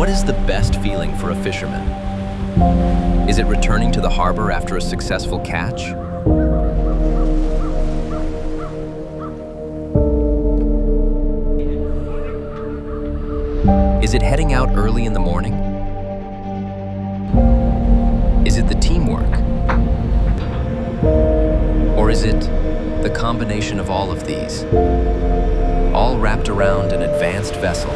What is the best feeling for a fisherman? Is it returning to the harbor after a successful catch? Is it heading out early in the morning? Is it the teamwork? Or is it the combination of all of these, all wrapped around an advanced vessel,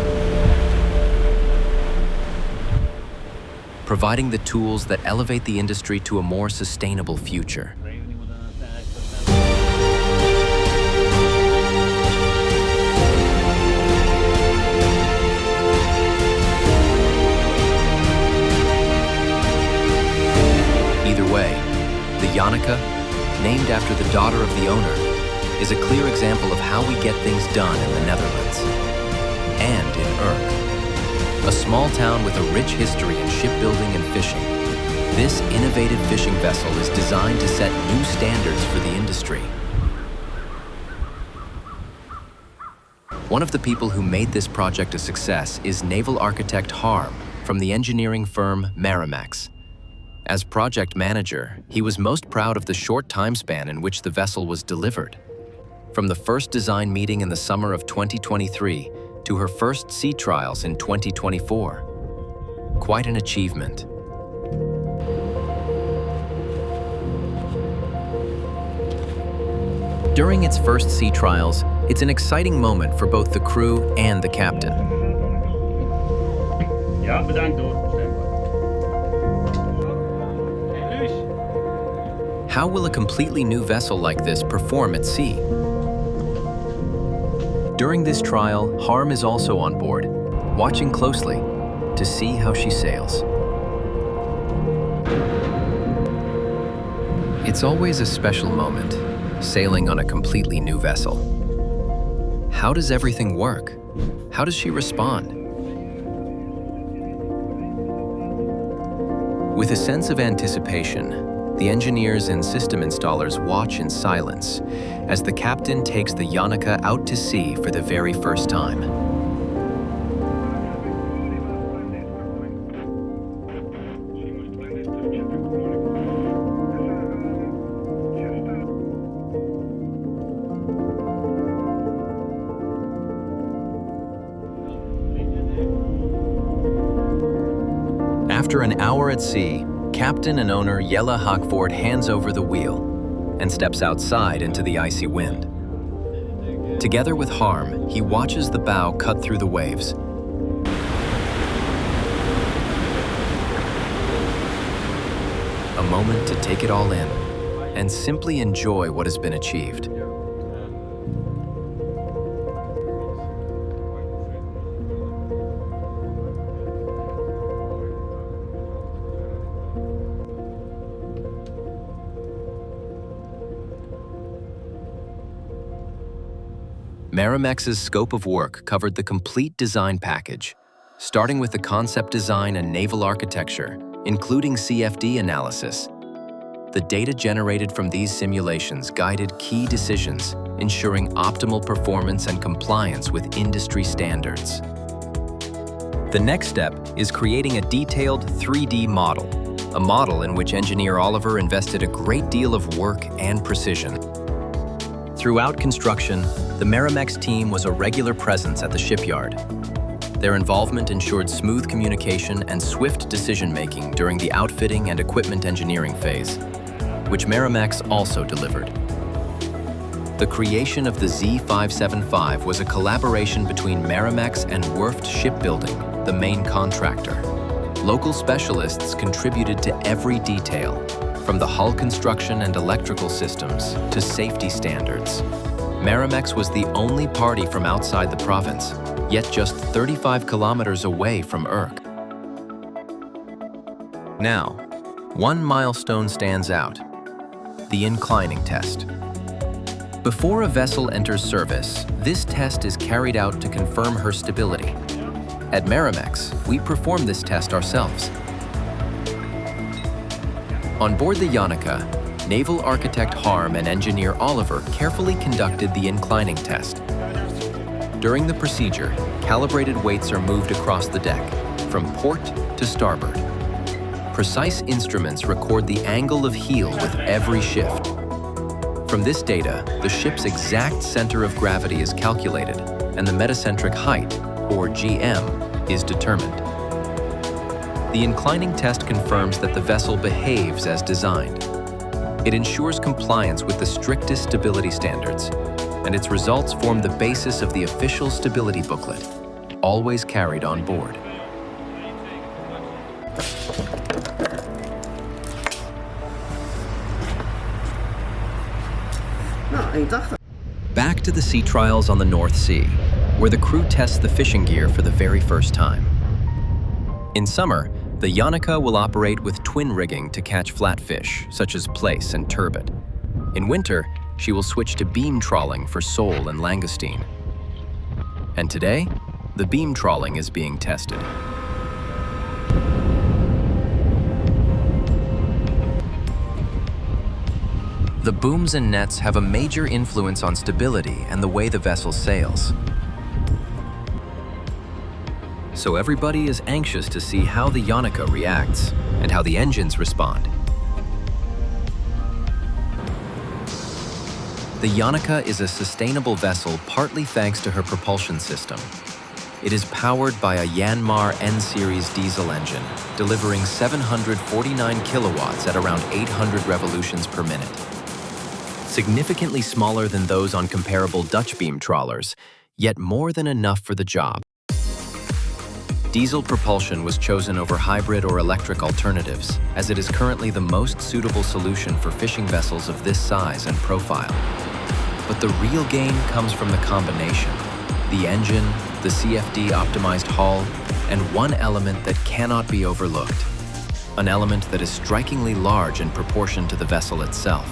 providing the tools that elevate the industry to a more sustainable future? Either way, the Yanuka, named after the daughter of the owner, is a clear example of how we get things done in the Netherlands and in Urk, a small town with a rich history in shipbuilding and fishing. This innovative fishing vessel is designed to set new standards for the industry. One of the people who made this project a success is naval architect Harm from the engineering firm Marimecs. As project manager, he was most proud of the short time span in which the vessel was delivered. From the first design meeting in the summer of 2023 to her first sea trials in 2024. Quite an achievement. During its first sea trials, it's an exciting moment for both the crew and the captain. Ja, bedankt hoor. How will a completely new vessel like this perform at sea? During this trial, Harm is also on board, watching closely to see how she sails. It's always a special moment, sailing on a completely new vessel. How does everything work? How does she respond? With a sense of anticipation, the engineers and system installers watch in silence as the captain takes the Yanuka out to sea for the very first time. After an hour at sea, Captain and owner Jelle Haakvoort hands over the wheel and steps outside into the icy wind. Together with Harm, he watches the bow cut through the waves. A moment to take it all in and simply enjoy what has been achieved. Marimecs' scope of work covered the complete design package, starting with the concept design and naval architecture, including CFD analysis. The data generated from these simulations guided key decisions, ensuring optimal performance and compliance with industry standards. The next step is creating a detailed 3D model, a model in which engineer Oliver invested a great deal of work and precision. Throughout construction, the Marimecs team was a regular presence at the shipyard. Their involvement ensured smooth communication and swift decision-making during the outfitting and equipment engineering phase, which Marimecs also delivered. The creation of the Z-575 was a collaboration between Marimecs and Werft Shipbuilding, the main contractor. Local specialists contributed to every detail, from the hull construction and electrical systems to safety standards. Marimecs was the only party from outside the province, yet just 35 kilometers away from Urk. Now, one milestone stands out: the inclining test. Before a vessel enters service, this test is carried out to confirm her stability. At Marimecs, we perform this test ourselves. On board the Yanuka, naval architect Harm and engineer Oliver carefully conducted the inclining test. During the procedure, calibrated weights are moved across the deck, from port to starboard. Precise instruments record the angle of heel with every shift. From this data, the ship's exact center of gravity is calculated, and the metacentric height, or GM, is determined. The inclining test confirms that the vessel behaves as designed. It ensures compliance with the strictest stability standards, and its results form the basis of the official stability booklet, always carried on board. Back to the sea trials on the North Sea, where the crew tests the fishing gear for the very first time. In summer, the Yanuka will operate with twin rigging to catch flatfish, such as plaice and turbot. In winter, she will switch to beam trawling for sole and langoustine. And today, the beam trawling is being tested. The booms and nets have a major influence on stability and the way the vessel sails. So everybody is anxious to see how the Yanuka reacts and how the engines respond. The Yanuka is a sustainable vessel partly thanks to her propulsion system. It is powered by a Yanmar N-series diesel engine, delivering 749 kilowatts at around 800 revolutions per minute. Significantly smaller than those on comparable Dutch beam trawlers, yet more than enough for the job. Diesel propulsion was chosen over hybrid or electric alternatives, as it is currently the most suitable solution for fishing vessels of this size and profile. But the real gain comes from the combination: the engine, the CFD-optimized hull, and one element that cannot be overlooked. An element that is strikingly large in proportion to the vessel itself.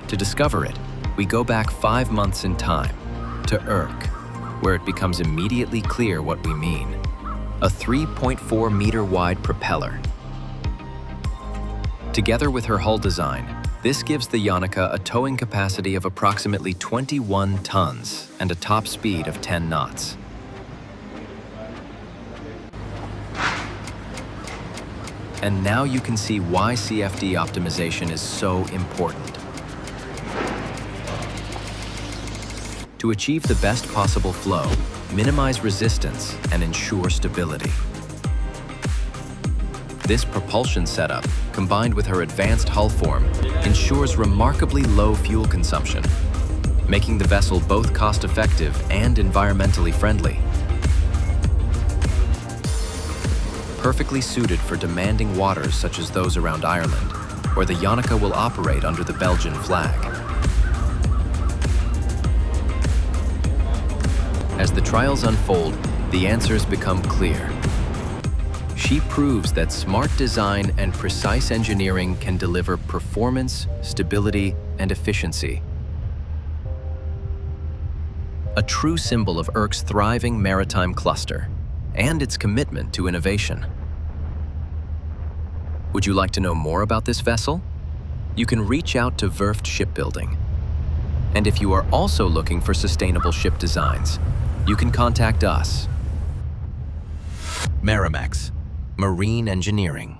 To discover it, we go back 5 months in time, to Urk, where it becomes immediately clear what we mean. A 3.4 meter wide propeller. Together with her hull design, this gives the Yanuka a towing capacity of approximately 21 tons and a top speed of 10 knots. And now you can see why CFD optimization is so important. To achieve the best possible flow, minimize resistance, and ensure stability. This propulsion setup, combined with her advanced hull form, ensures remarkably low fuel consumption, making the vessel both cost-effective and environmentally friendly. Perfectly suited for demanding waters such as those around Ireland, where the Yanuka will operate under the Belgian flag. As the trials unfold, the answers become clear. She proves that smart design and precise engineering can deliver performance, stability, and efficiency. A true symbol of Urk's thriving maritime cluster and its commitment to innovation. Would you like to know more about this vessel? You can reach out to Werft Shipbuilding. And if you are also looking for sustainable ship designs, you can contact us. Marimecs, Marine Engineering.